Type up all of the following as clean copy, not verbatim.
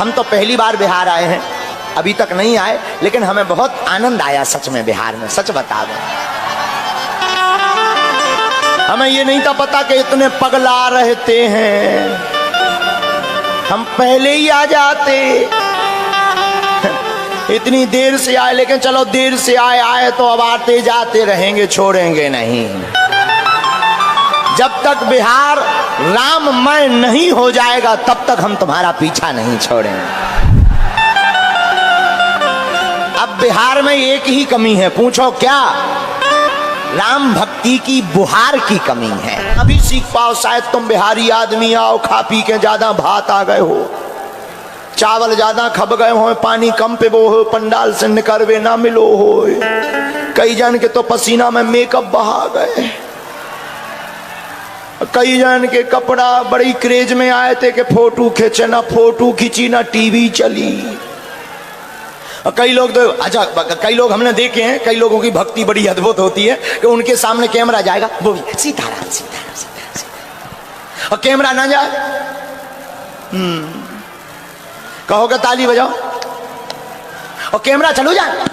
हम तो पहली बार बिहार आए हैं, अभी तक नहीं आए, लेकिन हमें बहुत आनंद आया सच में बिहार में, सच बता दो। हमें ये नहीं था पता कि इतने पगला रहते हैं, हम पहले ही आ जाते। इतनी देर से आए, लेकिन चलो देर से आए तो अब आते जाते रहेंगे, छोड़ेंगे नहीं। जब तक बिहार राममय नहीं हो जाएगा तब तक हम तुम्हारा पीछा नहीं छोड़ेंगे। अब बिहार में एक ही कमी है, पूछो क्या? राम भक्ति की बुहार की कमी है। अभी सीख पाओ, शायद तुम बिहारी आदमी आओ, खा पी के ज्यादा भात आ गए हो, चावल ज्यादा खप गए हो, पानी कम पे वो हो, पंडाल से निकरवे ना मिलो हो। कई जन के तो पसीना में मेकअप बहा गए, कई जन के कपड़ा बड़ी क्रेज में आए थे कि फोटो खींचे, ना फोटो खींची ना टीवी चली। कई लोग तो अच्छा, कई लोग हमने देखे हैं, कई लोगों की भक्ति बड़ी अद्भुत होती है कि उनके सामने कैमरा जाएगा, वो भी सीताराम सीताराम सीताराम, और कैमरा ना जाए कहोगे ताली बजाओ, और कैमरा चलो जाए,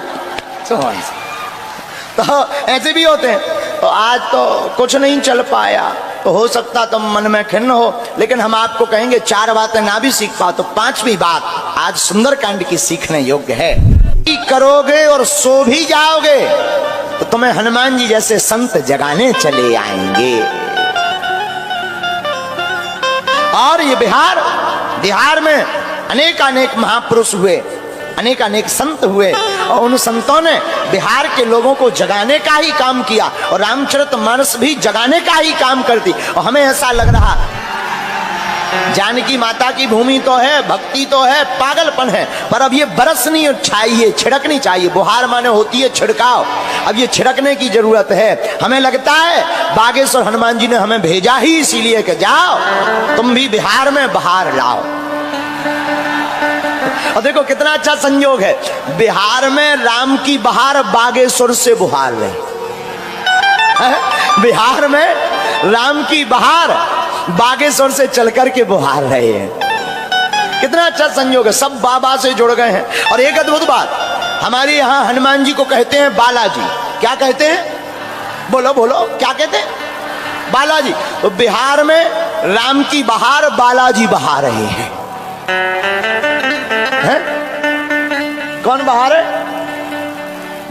तो ऐसे भी होते हैं। तो आज तो कुछ नहीं चल पाया, तो हो सकता तुम मन में खिन्न हो, लेकिन हम आपको कहेंगे 4 बातें ना भी सीख पाओ तो 5वीं बात आज सुंदरकांड की सीखने योग्य है। करोगे और सो भी जाओगे तो तुम्हें हनुमान जी जैसे संत जगाने चले आएंगे। और ये बिहार में अनेक महापुरुष हुए, अनेक संत हुए, और उन संतों ने बिहार के लोगों को जगाने का ही काम किया, और रामचरितमानस भी जगाने का ही काम करती। और हमें ऐसा लग रहा जानकी माता की भूमि तो है, भक्ति तो है, पागलपन है, पर अब ये बरसनी चाहिए, छिड़कनी चाहिए। बुहार माने होती है छिड़काव, अब ये छिड़कने की जरूरत है। हमें लगता है बागेश्वर हनुमान जी ने हमें भेजा ही इसीलिए कि जाओ तुम भी बिहार में बहार लाओ। और देखो कितना अच्छा संयोग है, बिहार में राम की बहार बागेश्वर से बुहार रही, बिहार में राम की बहार बागेश्वर से चलकर के बुहार रहे हैं। कितना अच्छा संयोग है, सब बाबा से जुड़ गए हैं। और एक अद्भुत बात, हमारे यहाँ हनुमान जी को कहते हैं बालाजी। क्या कहते हैं? बोलो बोलो, क्या कहते हैं? बालाजी। तो बिहार में राम की बहार बालाजी बहा रहे हैं। है? कौन बहा रहे?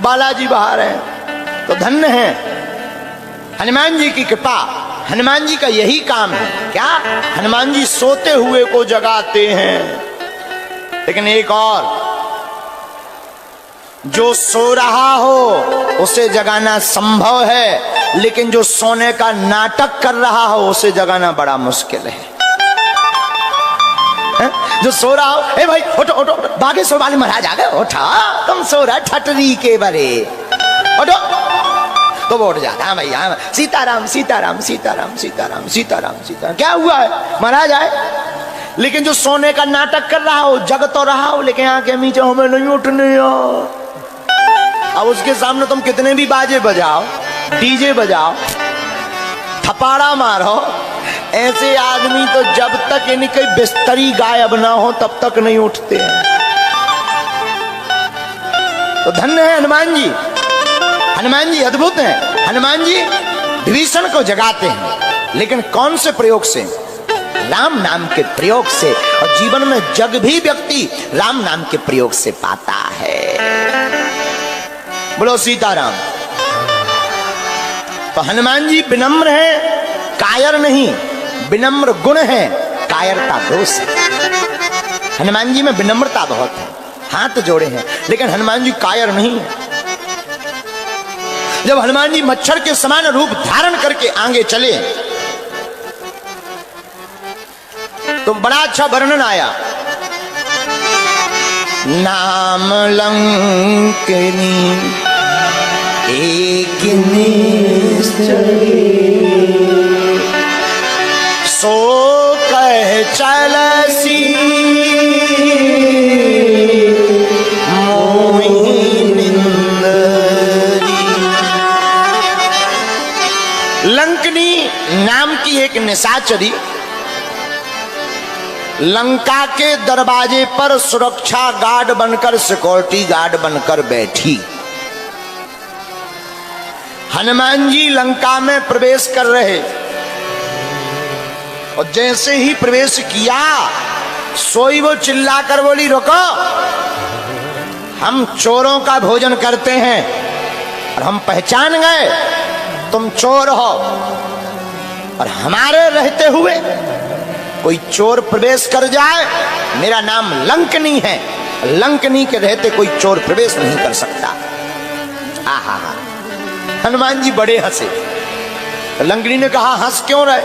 बालाजी बहा रहे हैं। तो धन्य है हनुमान जी की कृपा। हनुमान जी का यही काम है। क्या? हनुमान जी सोते हुए को जगाते हैं। लेकिन एक और, जो सो रहा हो उसे जगाना संभव है, लेकिन जो सोने का नाटक कर रहा हो उसे जगाना बड़ा मुश्किल है। जो सो रहा हो, ए भाई उठो उठो, बागेश्वर वाले महाराज आ गए, उठा, तुम सो रहा ठटरी के बरे, उठो, तो वो उठ जाता। हाँ भैया, सीताराम सीताराम सीताराम सीताराम सीताराम सीताराम। क्या हुआ है? महाराज आए। लेकिन जो सोने का नाटक कर रहा हो, जग तो रहा हो, लेकिन आके नीचे हमें नहीं उठने। अब उसके सामने तुम कितने भी बाजे बजाओ, डीजे बजाओ, थपाड़ा मारो, ऐसे आदमी तो जब तक इनकी बिस्तरी गायब ना हो तब तक नहीं उठते हैं। तो धन्य है हनुमान जी। हनुमान जी अद्भुत हैं। हनुमान जी विभीषण को जगाते हैं, लेकिन कौन से प्रयोग से? राम नाम के प्रयोग से। और जीवन में जग भी व्यक्ति राम नाम के प्रयोग से पाता है। बोलो सीताराम। तो हनुमान जी विनम्र हैं, कायर नहीं। विनम्र गुण है, कायरता दोष है। हनुमान जी में विनम्रता बहुत है, हाथ जोड़े हैं, लेकिन हनुमान जी कायर नहीं है। जब हनुमान जी मच्छर के समान रूप धारण करके आगे चले तो बड़ा अच्छा वर्णन आया। नाम लंकिनी एक निश्चय, सो कह चलसी लंकनी नाम की एक निशाचरी लंका के दरवाजे पर सुरक्षा गार्ड बनकर, सिक्योरिटी गार्ड बनकर बैठी। हनुमान जी लंका में प्रवेश कर रहे और जैसे ही प्रवेश किया सोई वो चिल्लाकर बोली, रुको, हम चोरों का भोजन करते हैं और हम पहचान गए तुम चोर हो, और हमारे रहते हुए कोई चोर प्रवेश कर जाए, मेरा नाम लंकनी है, लंकनी के रहते कोई चोर प्रवेश नहीं कर सकता। आहा, हनुमान जी बड़े हंसे। लंकनी ने कहा, हंस क्यों रहे?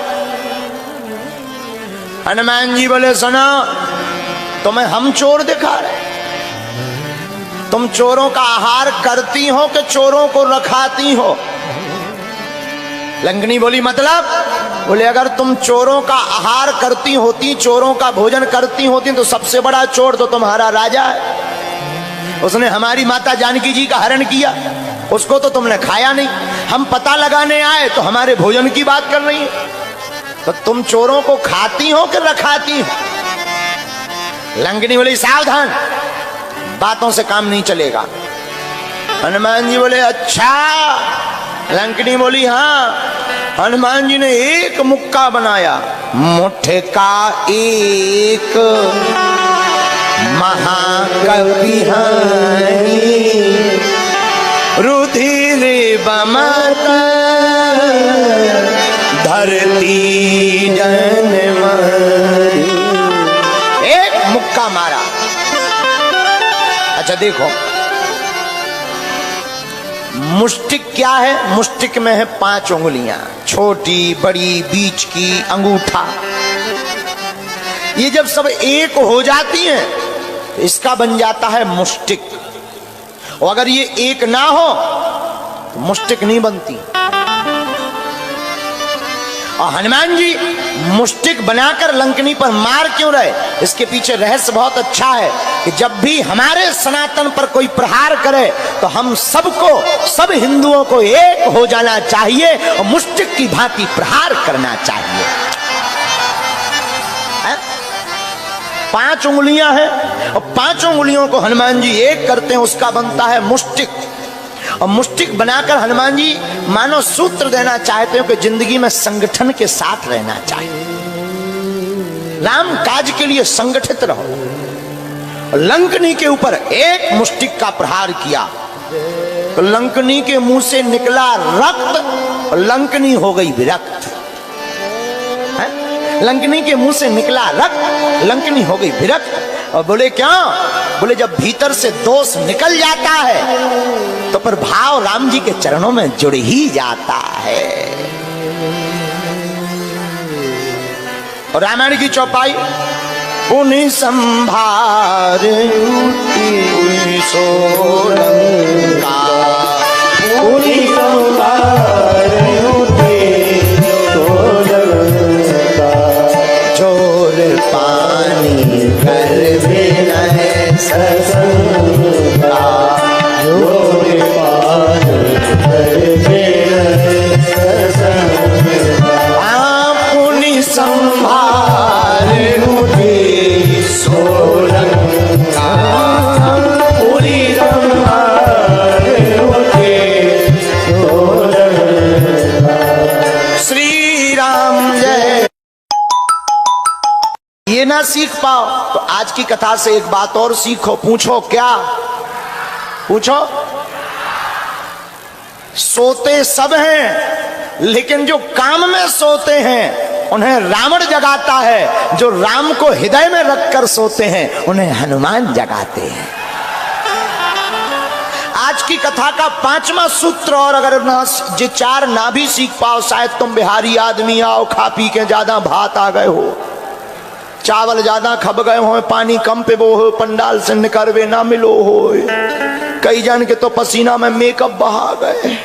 हनुमान जी बोले, सुनो, तुम्हें हम चोर दिखा रहे? तुम चोरों का आहार करती हो कि चोरों को रखाती हो? लंकनी बोली, मतलब? बोले, अगर तुम चोरों का आहार करती होती, चोरों का भोजन करती होती, तो सबसे बड़ा चोर तो तुम्हारा राजा है। उसने हमारी माता जानकी जी का हरण किया, उसको तो तुमने खाया नहीं। हम पता लगाने आए तो हमारे भोजन की बात कर रही है। तो तुम चोरों को खाती हो कि रखाती हो? लंकनी बोली, सावधान, बातों से काम नहीं चलेगा। हनुमान जी बोले, अच्छा? लंकनी बोली, हाँ। हनुमान जी ने एक मुक्का बनाया, मुट्ठे का एक महाकवि रुधिर बमत धरती जनमरी। एक मुक्का मारा। अच्छा देखो, मुष्टिक क्या है? मुष्टिक में है 5 उंगलियां, छोटी, बड़ी, बीच की, अंगूठा। ये जब सब एक हो जाती हैं तो इसका बन जाता है मुष्टिक। और अगर ये एक ना हो तो मुष्टिक नहीं बनती। और हनुमान जी मुष्टिक बनाकर लंकनी पर मार क्यों रहे? इसके पीछे रहस्य बहुत अच्छा है कि जब भी हमारे सनातन पर कोई प्रहार करे तो हम सबको, सब हिंदुओं को एक हो जाना चाहिए और मुष्टिक की भांति प्रहार करना चाहिए। 5 उंगलियां हैं और 5 उंगलियों को हनुमान जी एक करते हैं, उसका बनता है मुष्टिक। और मुष्टिक बनाकर हनुमान जी मानो सूत्र देना चाहते हो कि जिंदगी में संगठन के साथ रहना चाहिए, राम काज के लिए संगठित रहो। लंकनी के ऊपर एक मुष्टिक का प्रहार किया तो लंकनी के मुंह से निकला रक्त और लंकनी हो गई विरक्त। लंकनी के मुंह से निकला रक्त, लंकनी हो गई विरक्त। और बोले, क्या? बोले, जब भीतर से दोष निकल जाता है तो पर भाव राम जी के चरणों में जुड़ ही जाता है। और रामायण की चौपाई, पुनि संभार सोलंका, पुनि संभार चोर पानी कर बिना है ससंगा, चोर पानी कर बिना है ससंगा। पुनि संभार मुझे सोलंका, पुनि संभार मुझे सोलंका। श्री राम जय। ये ना सीख पाओ तो आज की कथा से एक बात और सीखो। पूछो, क्या पूछो? सोते सब हैं लेकिन जो काम में सोते हैं उन्हें रावण जगाता है, जो राम को हृदय में रखकर सोते हैं उन्हें हनुमान जगाते हैं। आज की कथा का 5वां सूत्र, और अगर ये 4 ना भी सीख पाओ, शायद तुम बिहारी आदमी आओ, खा पी के ज्यादा भात आ गए हो, चावल ज्यादा खब गए हो, पानी कम पे वो हो, पंडाल से निकलवे ना मिलो हो, कई जन के तो पसीना में मेकअप बहा गए,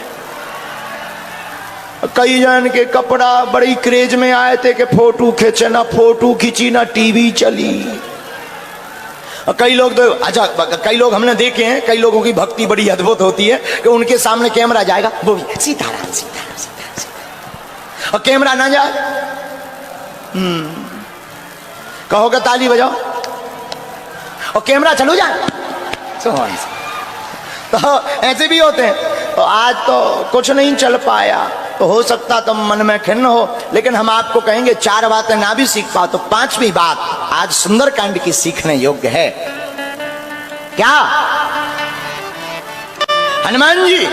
कई जन के कपड़ा बड़ी क्रेज में आए थे कि फोटो खींचे, ना फोटो खींची ना टीवी चली। कई लोग तो, अच्छा, कई लोग हमने देखे हैं, कई लोगों की भक्ति बड़ी अद्भुत होती है कि उनके सामने कैमरा जाएगा, वो भी सीताराम सीताराम सीताराम, और कैमरा ना जाए कहोगे ताली बजाओ और कैमरा चलो जाए। तो ऐसे भी होते हैं। तो आज तो कुछ नहीं चल पाया, तो हो सकता तुम मन में खिन्न हो, लेकिन हम आपको कहेंगे 4 बातें ना भी सीख पाओ तो 5वीं बात आज सुंदरकांड की सीखने योग्य है। क्या? हनुमान जी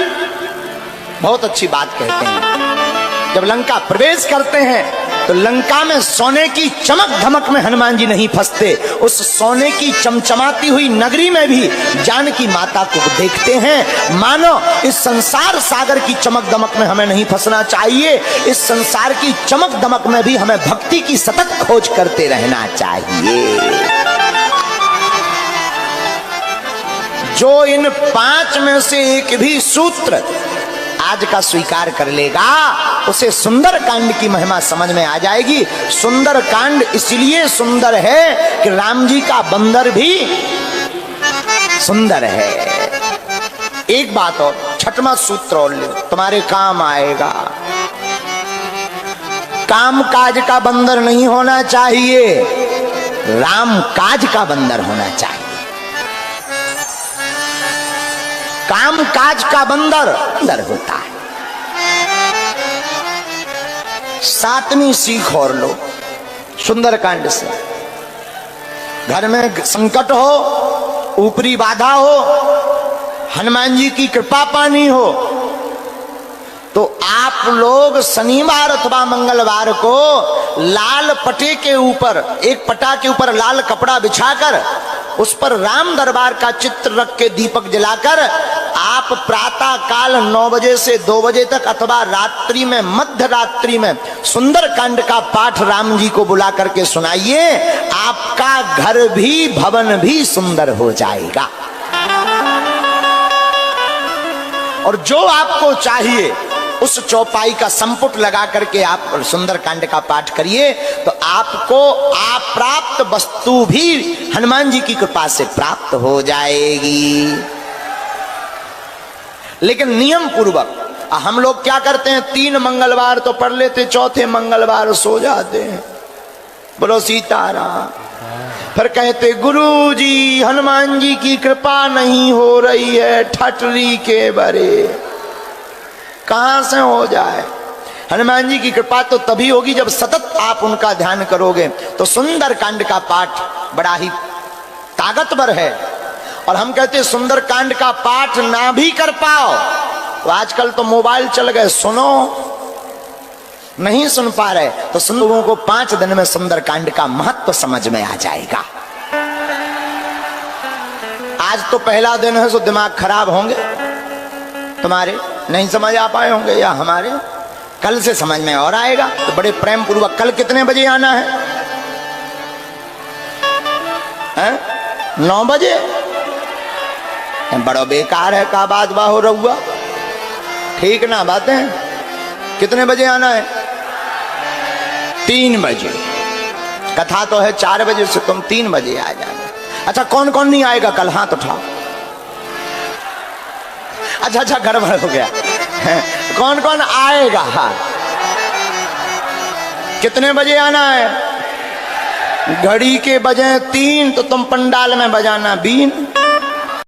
बहुत अच्छी बात कहते हैं। जब लंका प्रवेश करते हैं तो लंका में सोने की चमक धमक में हनुमान जी नहीं फंसते, उस सोने की चमचमाती हुई नगरी में भी जानकी माता को देखते हैं। मानो इस संसार सागर की चमक दमक में हमें नहीं फंसना चाहिए, इस संसार की चमक दमक में भी हमें भक्ति की सतत खोज करते रहना चाहिए। जो इन 5 में से एक भी सूत्र आज का स्वीकार कर लेगा उसे सुंदरकांड की महिमा समझ में आ जाएगी। सुंदरकांड इसलिए सुंदर है कि राम जी का बंदर भी सुंदर है। एक बात और, 6वां सूत्र और ले, तुम्हारे काम आएगा। काम काज का बंदर नहीं होना चाहिए, राम काज का बंदर होना चाहिए। काम काज का बंदर अंदर होता है। 7वीं सीख और लो सुंदरकांड से। घर में संकट हो, ऊपरी बाधा हो, हनुमान जी की कृपा पानी हो, तो आप लोग शनिवार अथवा मंगलवार को लाल पटे के ऊपर, एक पटा के ऊपर लाल कपड़ा बिछाकर उस पर राम दरबार का चित्र रख के दीपक जलाकर आप प्रातः काल 9 बजे से 2 बजे तक अथवा रात्रि में, मध्य रात्रि में सुंदरकांड का पाठ राम जी को बुला करके सुनाइए। आपका घर भी भवन भी सुंदर हो जाएगा। और जो आपको चाहिए उस चौपाई का संपुट लगा करके आप सुंदरकांड का पाठ करिए तो आपको अप्राप्त वस्तु भी हनुमान जी की कृपा से प्राप्त हो जाएगी। लेकिन नियम पूर्वक हम लोग क्या करते हैं, 3 मंगलवार तो पढ़ लेते, 4थे मंगलवार सो जाते हैं। बोलो सीताराम। फिर कहते गुरु जी हनुमान जी की कृपा नहीं हो रही है, ठटरी के बरे। कहां से हो जाए? हनुमान जी की कृपा तो तभी होगी जब सतत आप उनका ध्यान करोगे। तो सुंदरकांड का पाठ बड़ा ही ताकतवर है। और हम कहते हैं सुंदरकांड का पाठ ना भी कर पाओ तो आजकल तो मोबाइल चल गए, सुनो। नहीं सुन पा रहे तो सुन, लोगों को 5 दिन में सुंदरकांड का महत्व समझ में आ जाएगा। आज तो पहला दिन है, सो दिमाग खराब होंगे तुम्हारे, नहीं समझ आ पाए होंगे, या हमारे कल से समझ में और आएगा। तो बड़े प्रेम पूर्वक कल कितने बजे आना है? 9 बजे? बड़ा बेकार है का बात बाहो रहुआ, ठीक ना बातें। कितने बजे आना है? 3 बजे। कथा तो है 4 बजे से, तुम 3 बजे आ जाना। अच्छा कौन कौन नहीं आएगा कल? हाथ उठाओ। अच्छा गड़बड़ हो गया। कौन कौन आएगा? कितने बजे आना है? घड़ी के बजे 3 तो तुम पंडाल में बजाना बीन।